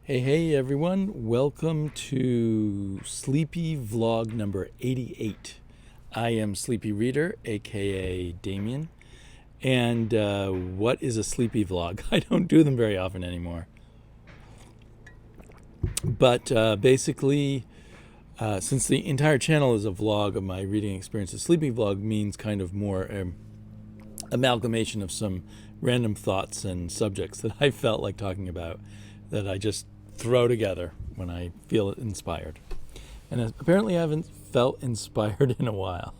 Hey everyone, welcome to Sleepy Vlog number 88. I am Sleepy Reader, aka Damien. And what is a sleepy vlog? I don't do them very often anymore. But basically, since the entire channel is a vlog of my reading experience, a sleepy vlog means kind of more amalgamation of some random thoughts and subjects that I felt like talking about that I just throw together when I feel inspired. And apparently I haven't felt inspired in a while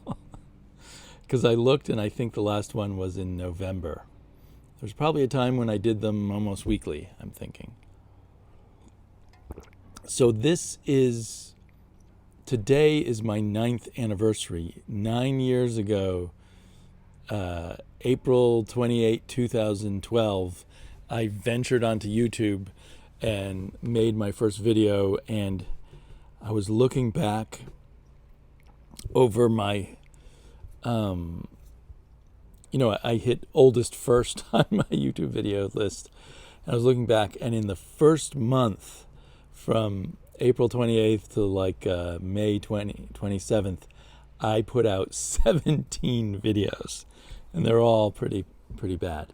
because I looked and I think the last one was in November. There's probably a time when I did them almost weekly, I'm thinking. So today is my 9th anniversary. 9 years ago, April 28, 2012, I ventured onto YouTube and made my first video, and I was looking back over my, I hit oldest first on my YouTube video list. And I was looking back, and in the first month, from April 28th to May 27th, I put out 17 videos, and they're all pretty bad.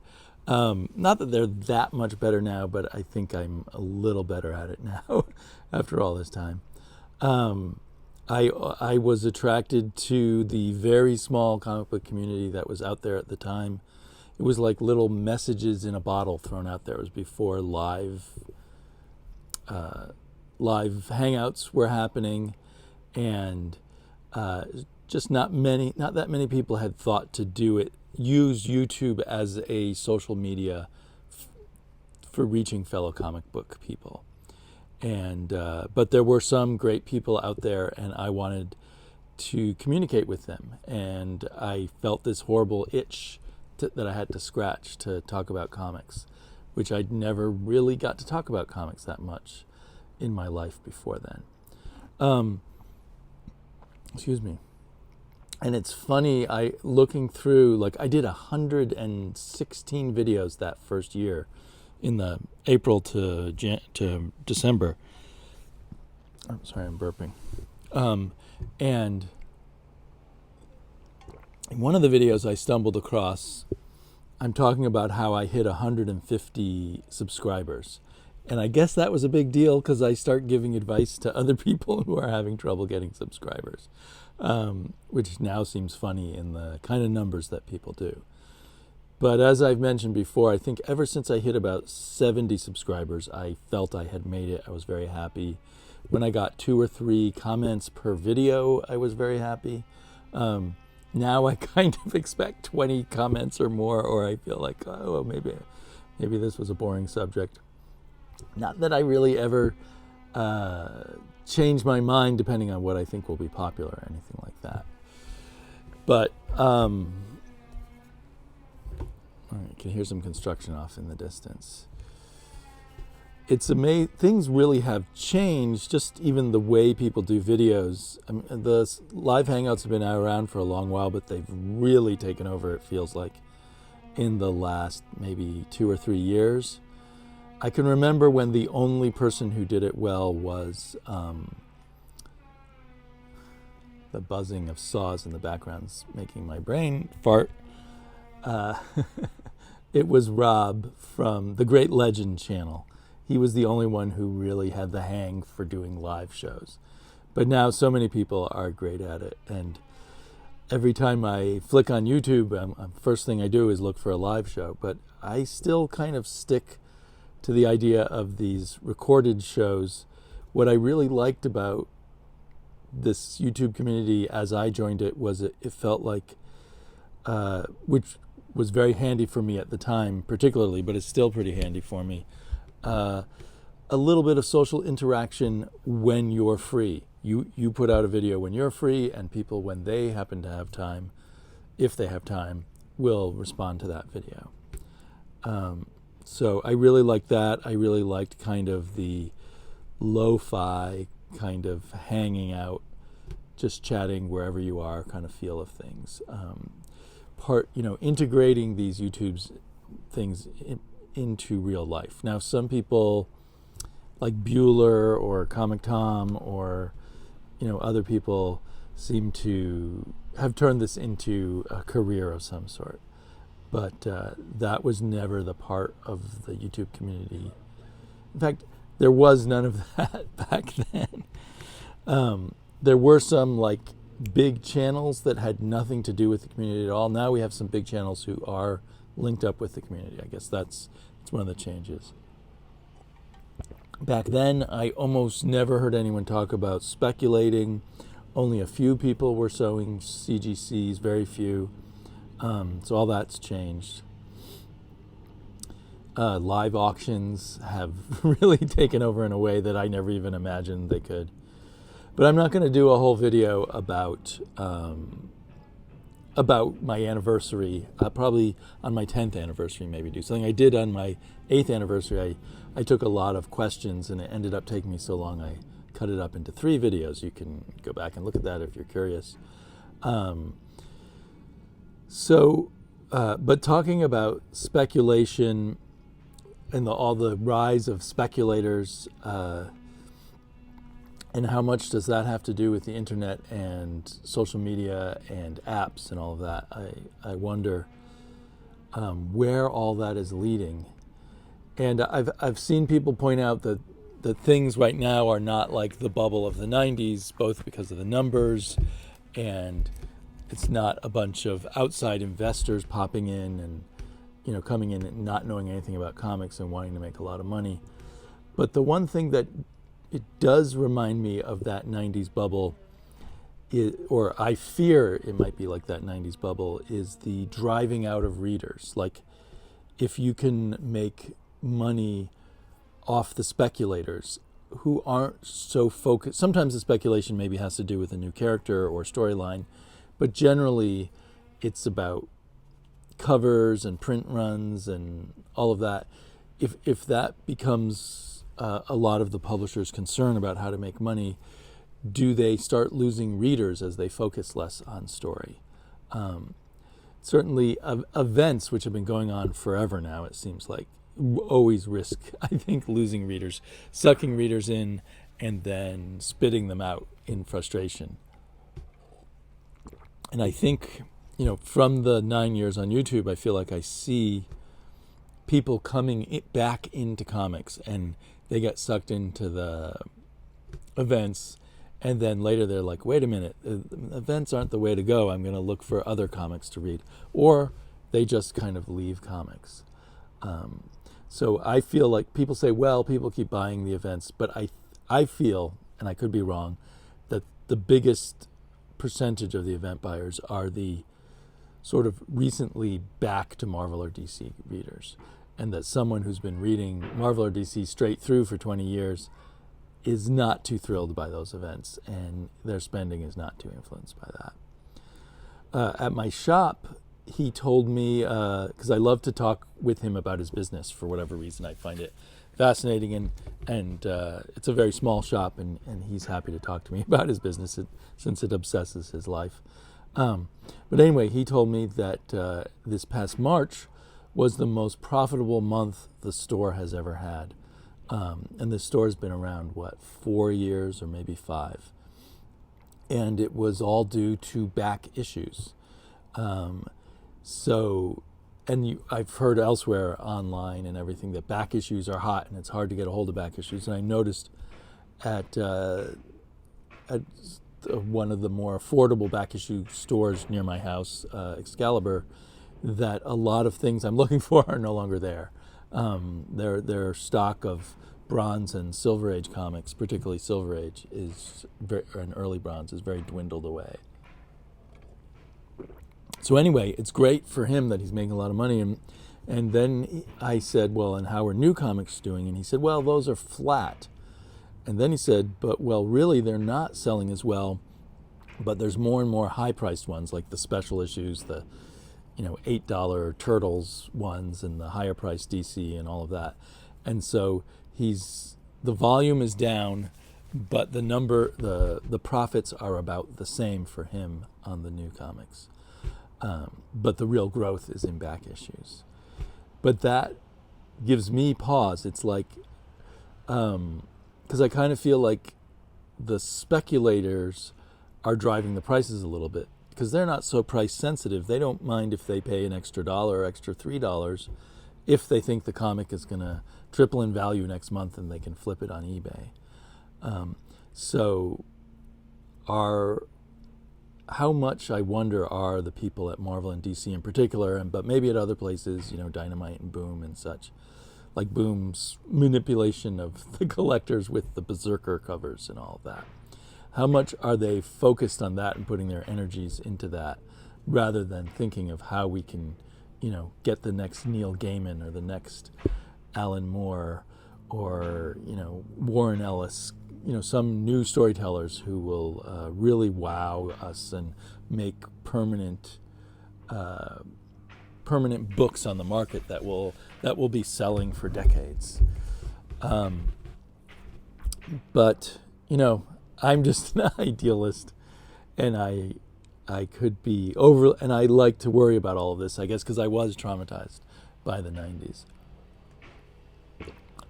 Not that they're that much better now, but I think I'm a little better at it now after all this time. I was attracted to the very small comic book community that was out there at the time. It was like little messages in a bottle thrown out there. It was before live hangouts were happening, and just not that many people had thought to use YouTube as a social media for reaching fellow comic book people. And but there were some great people out there, and I wanted to communicate with them. And I felt this horrible itch that I had to scratch to talk about comics, which I'd never really got to talk about comics that much in my life before then. Excuse me. And it's funny, looking through, I did 116 videos that first year in the April to December. I'm sorry, I'm burping. And in one of the videos I stumbled across, I'm talking about how I hit 150 subscribers. And I guess that was a big deal because I start giving advice to other people who are having trouble getting subscribers, which now seems funny in the kind of numbers that people do. But as I've mentioned before, I think ever since I hit about 70 subscribers, I felt I had made it. I was very happy. When I got 2 or 3 comments per video, I was very happy. Now I kind of expect 20 comments or more, or I feel like, oh, maybe this was a boring subject. Not that I really ever change my mind depending on what I think will be popular or anything like that. But I can hear some construction off in the distance. It's amazing. Things really have changed, just even the way people do videos. I mean, the live hangouts have been around for a long while, but they've really taken over, it feels like, in the last maybe 2 or 3 years. I can remember when the only person who did it well was the buzzing of saws in the background's making my brain fart. It was Rob from the Great Legend channel. He was the only one who really had the hang for doing live shows. But now so many people are great at it. And every time I flick on YouTube, first thing I do is look for a live show. But I still kind of stick to the idea of these recorded shows. What I really liked about this YouTube community as I joined it was it felt like, which was very handy for me at the time particularly, but it's still pretty handy for me, a little bit of social interaction when you're free. You put out a video when you're free, and people, when they happen to have time, if they have time, will respond to that video. So I really liked that. I really liked kind of the lo-fi kind of hanging out, just chatting wherever you are kind of feel of things. Integrating these YouTube's things into real life. Now, some people like Bueller or Comic Tom or other people seem to have turned this into a career of some sort. But that was never the part of the YouTube community. In fact, there was none of that back then. There were some like big channels that had nothing to do with the community at all. Now we have some big channels who are linked up with the community. I guess that's one of the changes. Back then, I almost never heard anyone talk about speculating. Only a few people were sewing CGCs, very few. So all that's changed. Live auctions have really taken over in a way that I never even imagined they could. But I'm not going to do a whole video about my anniversary. Probably on my 10th anniversary, maybe do something. I did on my 8th anniversary. I took a lot of questions, and it ended up taking me so long I cut it up into 3 videos. You can go back and look at that if you're curious. But talking about speculation and all the rise of speculators, and how much does that have to do with the internet and social media and apps and all of that, I wonder where all that is leading. And I've seen people point out that things right now are not like the bubble of the 90s, both because of the numbers, and it's not a bunch of outside investors popping in and coming in and not knowing anything about comics and wanting to make a lot of money. But the one thing that it does remind me of that 90s bubble, or I fear it might be like that 90s bubble, is the driving out of readers. Like, if you can make money off the speculators who aren't so focused. Sometimes the speculation maybe has to do with a new character or storyline, but generally it's about covers and print runs and all of that. If that becomes a lot of the publishers' concern about how to make money, do they start losing readers as they focus less on story? Certainly events, which have been going on forever now, it seems like, always risk, I think, losing readers, sucking readers in, and then spitting them out in frustration. And I think, from the 9 years on YouTube, I feel like I see people coming back into comics, and they get sucked into the events, and then later they're like, wait a minute, events aren't the way to go. I'm going to look for other comics to read. Or they just kind of leave comics. So I feel like people say, well, people keep buying the events, but I feel, and I could be wrong, that the biggest percentage of the event buyers are the sort of recently back to Marvel or DC readers, and that someone who's been reading Marvel or DC straight through for 20 years is not too thrilled by those events, and their spending is not too influenced by that. At my shop, he told me, because I love to talk with him about his business for whatever reason. I find it fascinating, and it's a very small shop, and he's happy to talk to me about his business since it obsesses his life. But anyway, he told me that this past March was the most profitable month the store has ever had. And the store's been around, 4 years or maybe 5. And it was all due to back issues. I've heard elsewhere online and everything that back issues are hot, and it's hard to get a hold of back issues. And I noticed at one of the more affordable back issue stores near my house, Excalibur, that a lot of things I'm looking for are no longer there. Their stock of Bronze and Silver Age comics, particularly Silver Age, and early Bronze, is very dwindled away. So anyway, it's great for him that he's making a lot of money. And then I said, well, and how are new comics doing? And he said, well, those are flat. And then he said, but, well, really, they're not selling as well, but there's more and more high-priced ones, like the special issues, the $8 Turtles ones, and the higher-priced DC and all of that. And so the volume is down, but the profits are about the same for him on the new comics. But the real growth is in back issues. But that gives me pause. It's like, Because I kind of feel like the speculators are driving the prices a little bit because they're not so price sensitive. They don't mind if they pay an extra dollar or extra $3 if they think the comic is going to triple in value next month and they can flip it on eBay. So how much, I wonder, are the people at Marvel and DC in particular, but maybe at other places, Dynamite and Boom and such, like Boom's manipulation of the collectors with the Berserker covers and all of that. How much are they focused on that and putting their energies into that rather than thinking of how we can, get the next Neil Gaiman or the next Alan Moore or, Warren Ellis, some new storytellers who will really wow us and make permanent books on the market that will be selling for decades. But I'm just an idealist, and I could be over, and I like to worry about all of this, I guess, because I was traumatized by the 90s.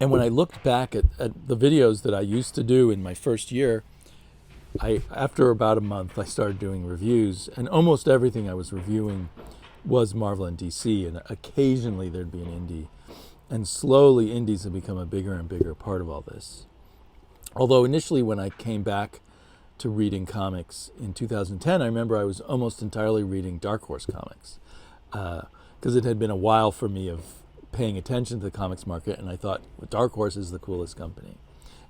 And when I looked back at the videos that I used to do in my first year, after about a month, I started doing reviews, and almost everything I was reviewing was Marvel and DC, and occasionally there'd be an indie. And slowly indies have become a bigger and bigger part of all this. Although initially when I came back to reading comics in 2010, I remember I was almost entirely reading Dark Horse comics, because it had been a while for me of paying attention to the comics market, and I thought, well, Dark Horse is the coolest company.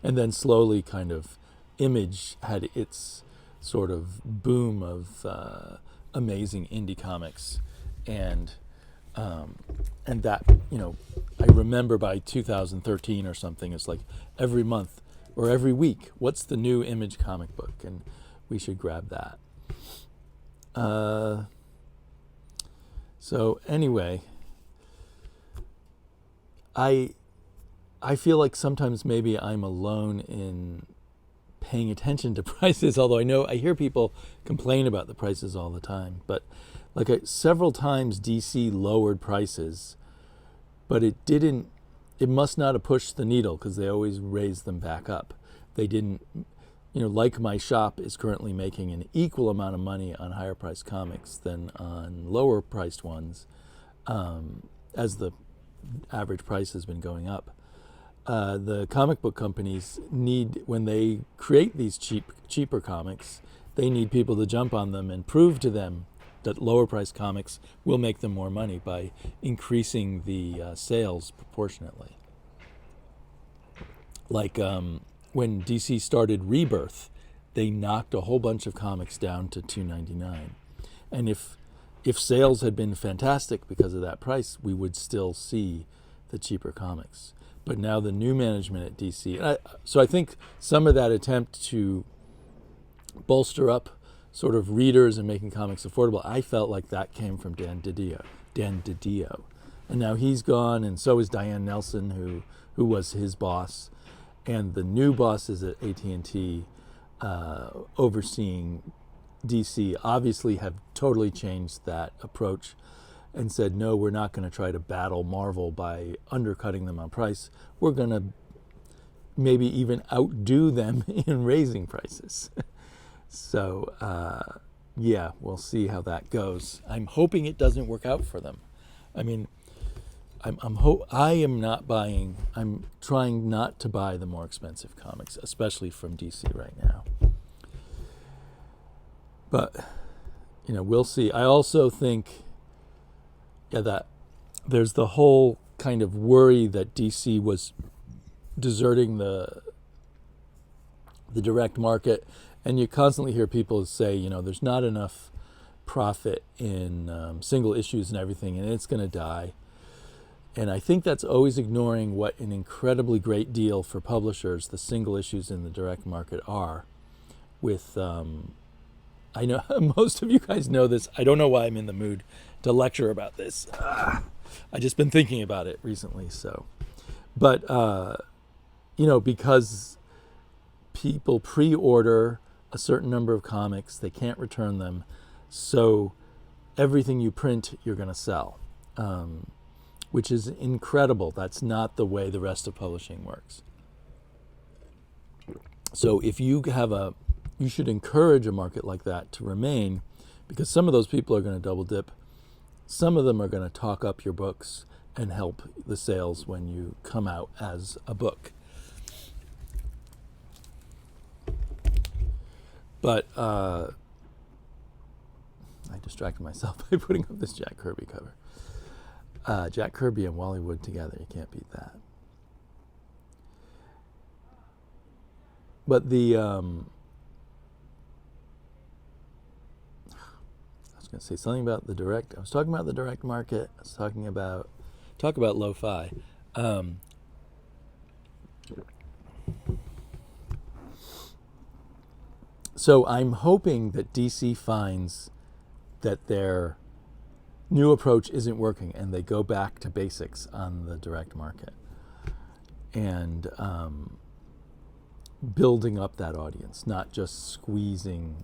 And then slowly kind of Image had its sort of boom of amazing indie comics, and that, I remember by 2013 or something, it's like every month or every week, what's the new Image comic book, and we should grab that. So anyway, I feel like sometimes maybe I'm alone in paying attention to prices, although I hear people complain about the prices all the time. But several times DC lowered prices, but it must not have pushed the needle because they always raised them back up. They didn't, like my shop is currently making an equal amount of money on higher priced comics than on lower priced ones, as the average price has been going up. The comic book companies need, when they create these cheaper comics, they need people to jump on them and prove to them that lower priced comics will make them more money by increasing the sales proportionately. Like when DC started Rebirth, they knocked a whole bunch of comics down to $2.99, and if sales had been fantastic because of that price, we would still see the cheaper comics. But now the new management at DC, so I think some of that attempt to bolster up sort of readers and making comics affordable, I felt like that came from Dan DiDio. And now he's gone, and so is Diane Nelson, who was his boss. And the new bosses at AT&T overseeing DC obviously have totally changed that approach and said, no, we're not going to try to battle Marvel by undercutting them on price. We're going to maybe even outdo them in raising prices. So, yeah, we'll see how that goes. I'm hoping it doesn't work out for them. I mean, I am not buying, I'm trying not to buy the more expensive comics, especially from DC right now. But, we'll see. I also think that there's the whole kind of worry that DC was deserting the direct market, and you constantly hear people say, there's not enough profit in single issues and everything, and it's going to die. And I think that's always ignoring what an incredibly great deal for publishers the single issues in the direct market are. With, I know most of you guys know this. I don't know why I'm in the mood to lecture about this. I've just been thinking about it recently. So, but because people pre-order a certain number of comics, they can't return them, so everything you print you're going to sell, which is incredible. That's not the way the rest of publishing works. So if you you should encourage a market like that to remain, because some of those people are going to double dip. Some of them are going to talk up your books and help the sales when you come out as a book. But I distracted myself by putting up this Jack Kirby cover. Jack Kirby and Wally Wood together, you can't beat that. But I was going to say something about I was talking about the direct market. I was talking about lo-fi. So I'm hoping that DC finds that their new approach isn't working and they go back to basics on the direct market and building up that audience, not just squeezing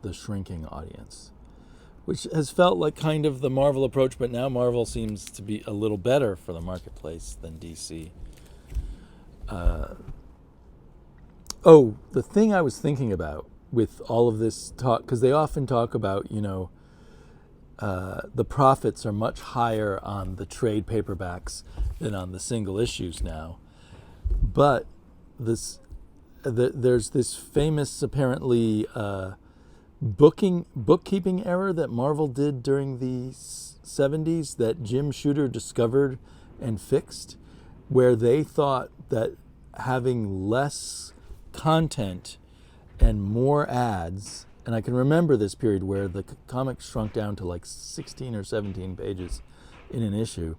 the shrinking audience, which has felt like kind of the Marvel approach, but now Marvel seems to be a little better for the marketplace than DC. The thing I was thinking about with all of this talk, because they often talk about, the profits are much higher on the trade paperbacks than on the single issues now. But there's this famous, apparently, bookkeeping error that Marvel did during the 70s that Jim Shooter discovered and fixed, where they thought that having less content and more ads, and I can remember this period where the comic shrunk down to like 16 or 17 pages in an issue.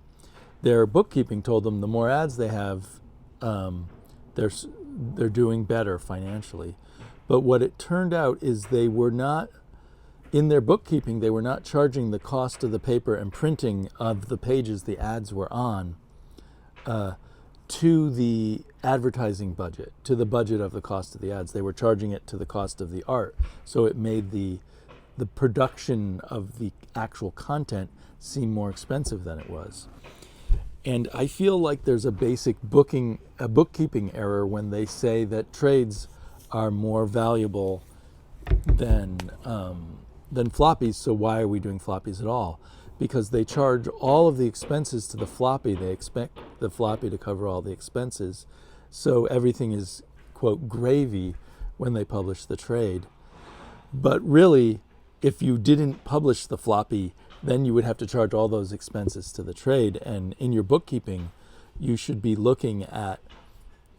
Their bookkeeping told them the more ads they have, they're doing better financially. But what it turned out is they were not, in their bookkeeping, they were not charging the cost of the paper and printing of the pages the ads were on to the advertising budget, to the budget of the cost of the ads. They were charging it to the cost of the art. So it made the production of the actual content seem more expensive than it was. And I feel like there's a basic bookkeeping error when they say that trades are more valuable than floppies. So why are we doing floppies at all? Because they charge all of the expenses to the floppy. They expect the floppy to cover all the expenses. So everything is, quote, gravy when they publish the trade. But really, if you didn't publish the floppy, then you would have to charge all those expenses to the trade. And in your bookkeeping, you should be looking at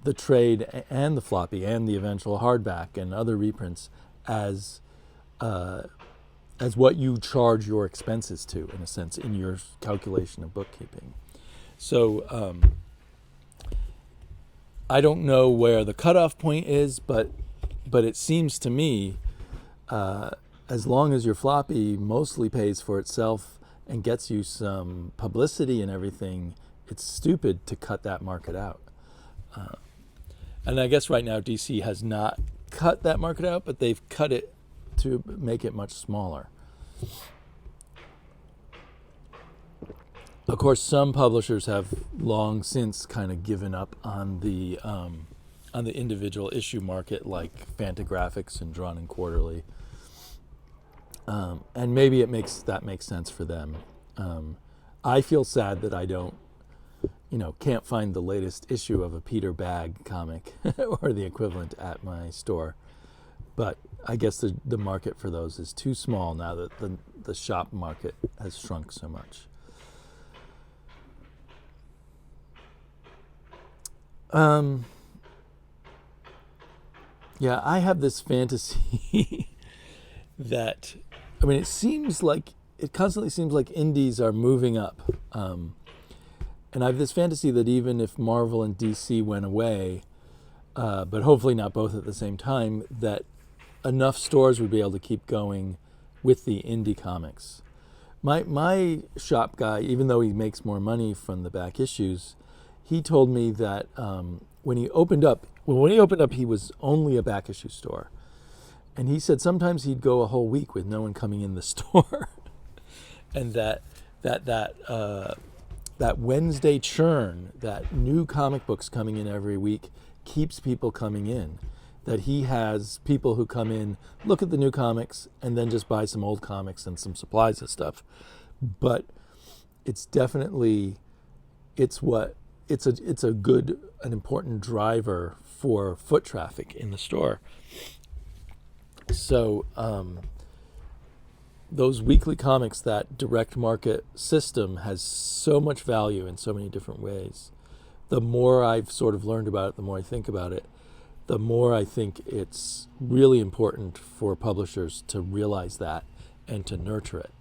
the trade and the floppy and the eventual hardback and other reprints as what you charge your expenses to, in a sense, in your calculation of bookkeeping. So I don't know where the cutoff point is, but it seems to me, as long as your floppy mostly pays for itself and gets you some publicity and everything, it's stupid to cut that market out. And I guess right now DC has not cut that market out, but they've cut it to make it much smaller. Of course, some publishers have long since kind of given up on the individual issue market, like Fantagraphics and Drawn and Quarterly, and maybe it makes sense for them. I feel sad that I can't find the latest issue of a Peter Bagg comic or the equivalent at my store. But I guess the market for those is too small now that the shop market has shrunk so much. Yeah, I have this fantasy that, it constantly seems like indies are moving up. And I have this fantasy that even if Marvel and DC went away, but hopefully not both at the same time, that enough stores would be able to keep going with the indie comics. My shop guy, even though he makes more money from the back issues, he told me that when he opened up, he was only a back issue store. And he said sometimes he'd go a whole week with no one coming in the store. And that Wednesday churn, that new comic books coming in every week, keeps people coming in. that he has people who come in, look at the new comics, and then just buy some old comics and some supplies and stuff. But it's definitely, it's a good, an important driver for foot traffic in the store. So those weekly comics, that direct market system has so much value in so many different ways. The more I've sort of learned about it, the more I think about it, the more I think it's really important for publishers to realize that and to nurture it.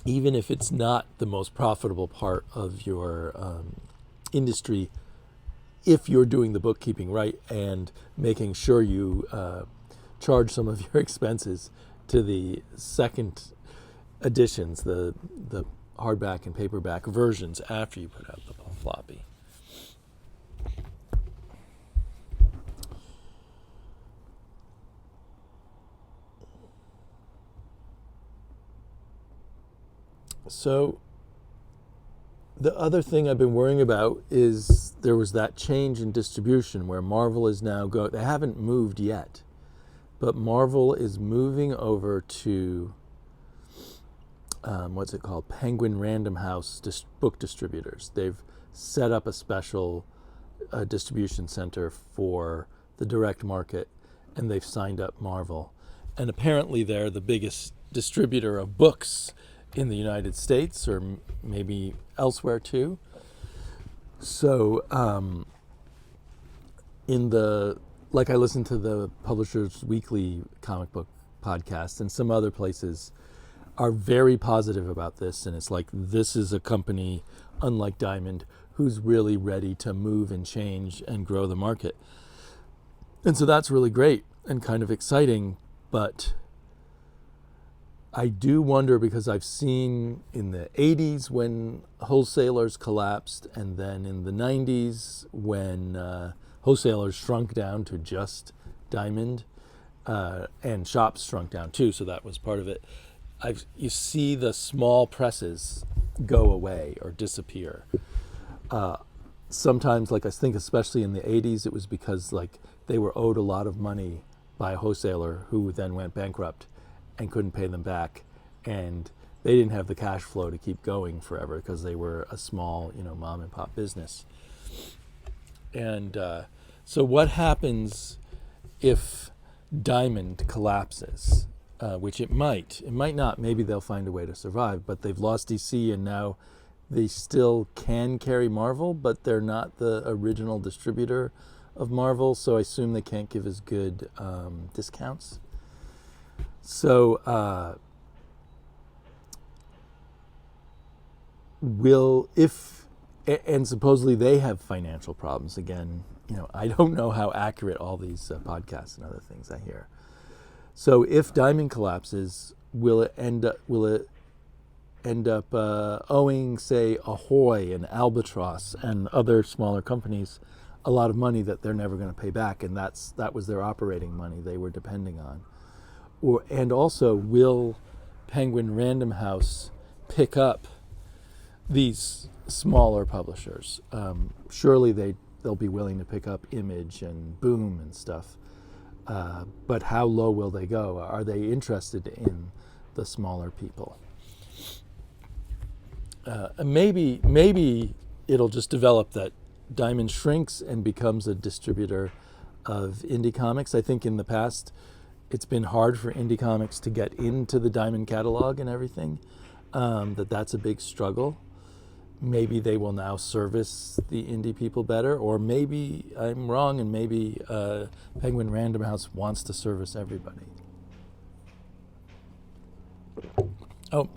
Even if it's not the most profitable part of your industry, if you're doing the bookkeeping right and making sure you charge some of your expenses to the second editions, the hardback and paperback versions after you put out the floppy. So the other thing I've been worrying about is there was that change in distribution where Marvel is now they haven't moved yet, but Marvel is moving over to what's it called? Penguin Random House book distributors. They've set up a special distribution center for the direct market, and they've signed up Marvel. And apparently they're the biggest distributor of books in the United States, or maybe elsewhere too. So I listened to the Publishers Weekly comic book podcast, and some other places are very positive about this, and it's like, this is a company, unlike Diamond, who's really ready to move and change and grow the market. And so that's really great and kind of exciting, but I do wonder, because I've seen in the 80s when wholesalers collapsed, and then in the 90s when wholesalers shrunk down to just Diamond, and shops shrunk down too, so that was part of it. You see the small presses go away or disappear. Sometimes, like I think especially in the 80s, it was because like they were owed a lot of money by a wholesaler who then went bankrupt and couldn't pay them back, and they didn't have the cash flow to keep going forever because they were a small, mom and pop business. And so what happens if Diamond collapses? Which it might not. Maybe they'll find a way to survive, but they've lost DC, and now they still can carry Marvel, but they're not the original distributor of Marvel, so I assume they can't give as good discounts. So and supposedly they have financial problems again. I don't know how accurate all these podcasts and other things I hear. So if Diamond collapses, will it end up owing, say, Ahoy and Albatross and other smaller companies a lot of money that they're never going to pay back, and that was their operating money they were depending on? And also, will Penguin Random House pick up these smaller publishers? Surely they'll be willing to pick up Image and Boom and stuff. But how low will they go? Are they interested in the smaller people? Maybe it'll just develop that Diamond shrinks and becomes a distributor of indie comics. I think in the past it's been hard for indie comics to get into the Diamond catalog and everything. That's a big struggle. Maybe they will now service the indie people better, or maybe I'm wrong, and maybe Penguin Random House wants to service everybody. Oh,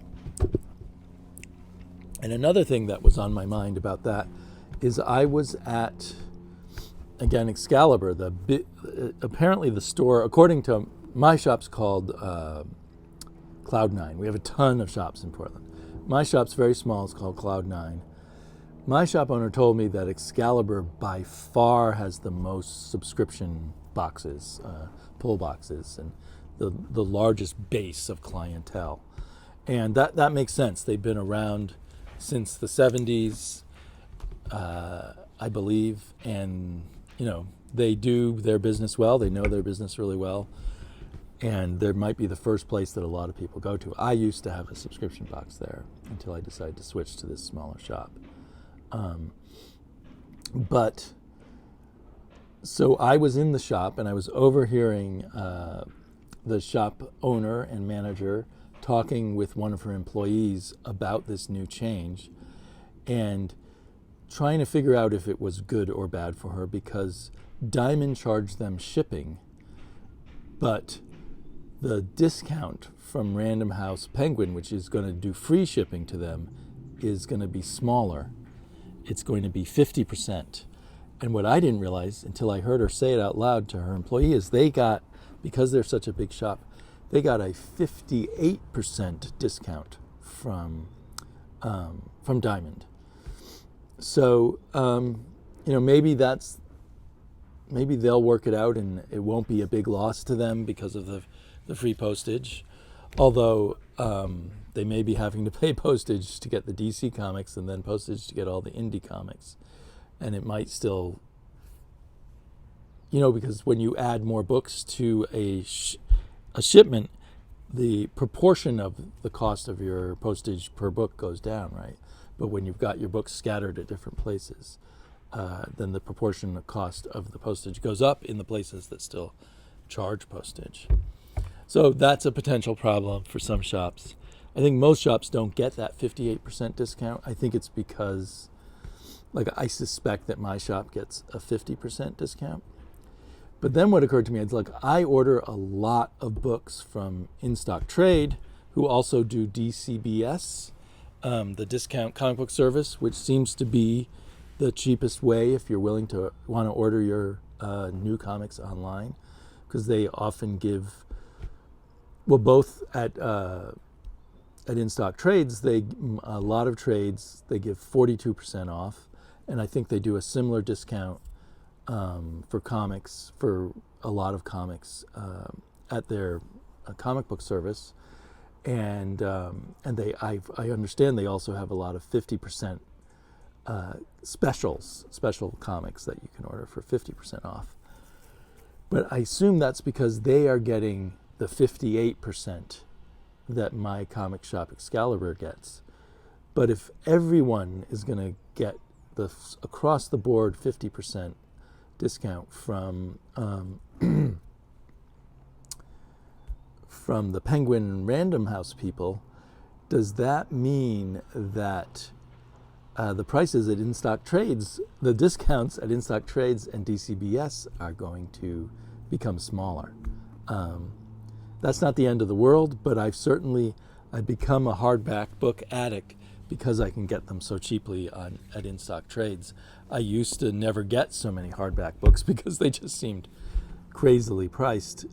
and another thing that was on my mind about that is I was at, again, Excalibur, apparently the store, according to my shop's called Cloud9. We have a ton of shops in Portland. My shop's very small, it's called Cloud9. My shop owner told me that Excalibur by far has the most subscription boxes, pull boxes, and the largest base of clientele. And that makes sense. They've been around since the 70s, I believe, and they do their business well. They know their business really well. And there might be the first place that a lot of people go to. I used to have a subscription box there until I decided to switch to this smaller shop. But so I was in the shop and I was overhearing the shop owner and manager talking with one of her employees about this new change and trying to figure out if it was good or bad for her, because Diamond charged them shipping, but the discount from Random House Penguin, which is going to do free shipping to them, is going to be smaller. It's going to be 50%. And what I didn't realize until I heard her say it out loud to her employee is they got, because they're such a big shop, they got a 58% discount from Diamond. So, maybe they'll work it out and it won't be a big loss to them because of the free postage. Although they may be having to pay postage to get the DC comics and then postage to get all the indie comics. And it might still, because when you add more books to a shipment, the proportion of the cost of your postage per book goes down, right? But when you've got your books scattered at different places, then the proportion of cost of the postage goes up in the places that still charge postage. So that's a potential problem for some shops. I think most shops don't get that 58% discount. I think it's because, I suspect that my shop gets a 50% discount. But then what occurred to me is, I order a lot of books from In Stock Trade, who also do DCBS, the discount comic book service, which seems to be the cheapest way if you're willing to want to order your new comics online, because they often give, both at In Stock Trades, a lot of trades, they give 42% off, and I think they do a similar discount for comics, for a lot of comics at their comic book service, and I understand they also have a lot of 50% special comics that you can order for 50% off. But I assume that's because they are getting the 58% that my comic shop Excalibur gets. But if everyone is going to get the across the board 50% discount from from the Penguin Random House people, does that mean that the prices at In-Stock Trades, the discounts at In-Stock Trades and DCBS are going to become smaller? That's not the end of the world, but I've become a hardback book addict because I can get them so cheaply at In-Stock Trades. I used to never get so many hardback books because they just seemed crazily priced,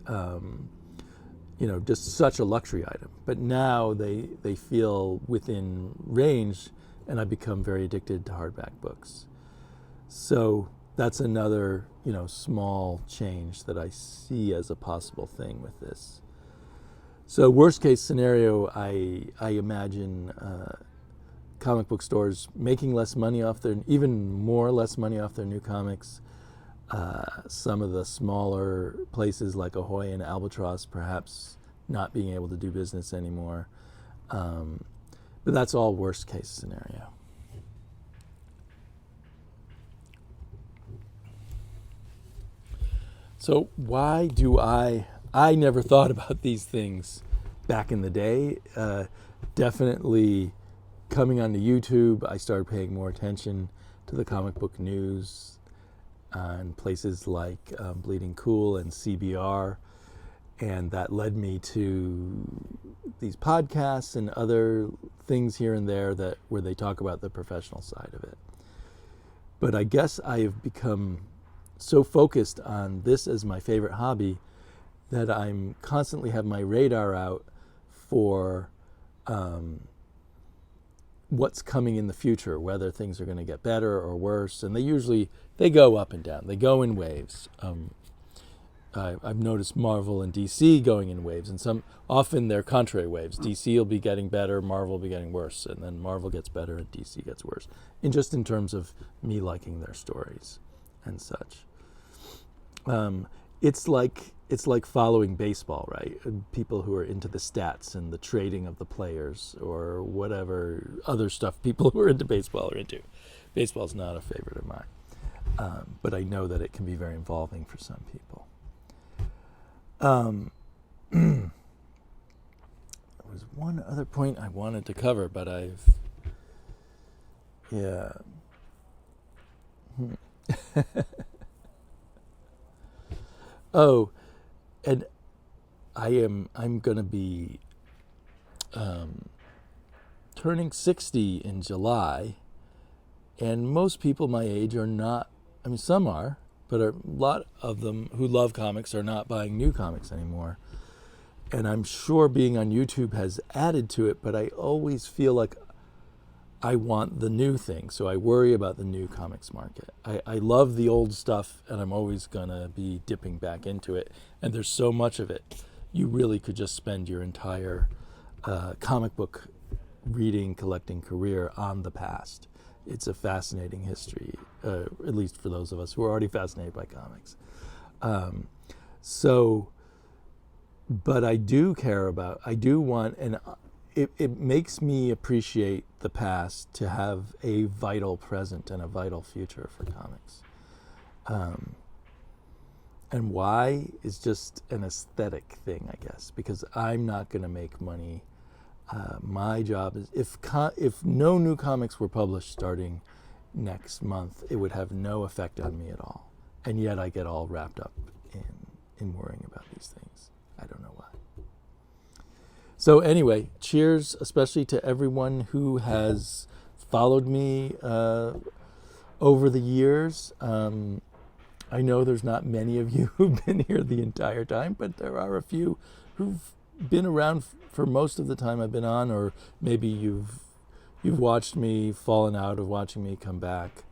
just such a luxury item. But now they feel within range, and I become very addicted to hardback books. So that's another, small change that I see as a possible thing with this. So worst case scenario, I imagine comic book stores making less money off even less money off their new comics. Some of the smaller places like Ahoy and Albatross perhaps not being able to do business anymore. But that's all worst case scenario. So why do I never thought about these things back in the day. Definitely coming onto YouTube, I started paying more attention to the comic book news and places like Bleeding Cool and CBR. And that led me to these podcasts and other things here and there where they talk about the professional side of it. But I guess I have become so focused on this as my favorite hobby that I'm constantly have my radar out for what's coming in the future, whether things are going to get better or worse. And they go up and down. They go in waves. I've noticed Marvel and DC going in waves, and often they're contrary waves. DC will be getting better, Marvel will be getting worse, and then Marvel gets better and DC gets worse. And just in terms of me liking their stories and such. It's like following baseball, right? People who are into the stats and the trading of the players or whatever other stuff people who are into baseball are into. Baseball's not a favorite of mine, but I know that it can be very involving for some people. There was one other point I wanted to cover, but yeah. Oh, and I'm gonna be turning 60 in July, and most people my age are not. I mean, some are, but a lot of them who love comics are not buying new comics anymore. And I'm sure being on YouTube has added to it, but I always feel like I want the new thing, so I worry about the new comics market. I love the old stuff, and I'm always gonna be dipping back into it. And there's so much of it. You really could just spend your entire comic book reading, collecting career on the past. It's a fascinating history, at least for those of us who are already fascinated by comics. So, but I do want, and it makes me appreciate the past to have a vital present and a vital future for comics. And why is just an aesthetic thing, I guess, because I'm not going to make money. My job is, if no new comics were published starting next month, it would have no effect on me at all. And yet I get all wrapped up in worrying about these things. I don't know why. So anyway, cheers, especially to everyone who has followed me over the years. I know there's not many of you who've been here the entire time, but there are a few who've been around for most of the time I've been on, or maybe you've watched me, fallen out of watching me come back.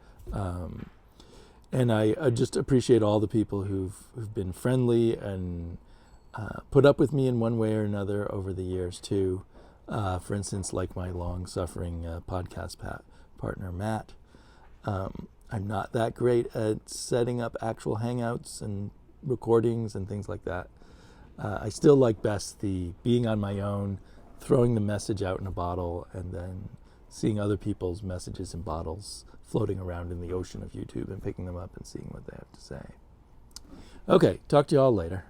And I just appreciate all the people who've been friendly and put up with me in one way or another over the years too. For instance, like my long-suffering podcast partner, Matt. I'm not that great at setting up actual hangouts and recordings and things like that. I still like best the being on my own, throwing the message out in a bottle, and then seeing other people's messages in bottles floating around in the ocean of YouTube and picking them up and seeing what they have to say. Okay, talk to you all later.